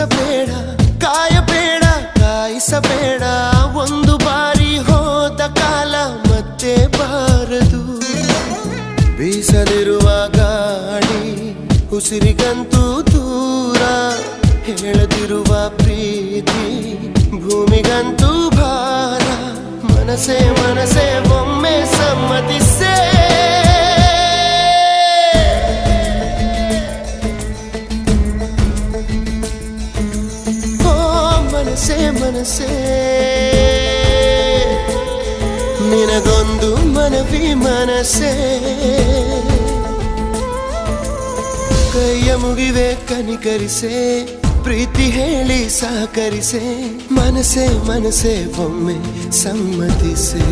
ಬಯಸಬೇಡ, ಕಾಯಬೇಡ, ಕಾಯಿಸಬೇಡ. ಒಂದು ಬಾರಿ ಹೋದ ಕಾಲ ಮತ್ತೆ ಬಾರದು. ಬೀಸಲಿರುವ ಗಾಳಿ ಉಸಿರಿಗಂತೂ ದೂರ, ಹೇಳದಿರುವ ಪ್ರೀತಿ ಭೂಮಿಗಂತೂ ಭಾರ. ಮನಸೇ ಮನಸೇ ಒಮ್ಮೆ ಸಮ್ಮತಿಸೇ. ಮನಸೇ ಮನಸೇ ನಿನಗೊಂದು ಮನವಿ ಮನಸೇ. ಕೈಯ ಮುಗಿವೆ ಕನಿಕರಿಸೆ, ಪ್ರೀತಿ ಹೇಳಿ ಸಹಕರಿಸೆ. ಮನಸೇ ಮನಸೇ ಒಮ್ಮೆ ಸಮ್ಮತಿಸೆ.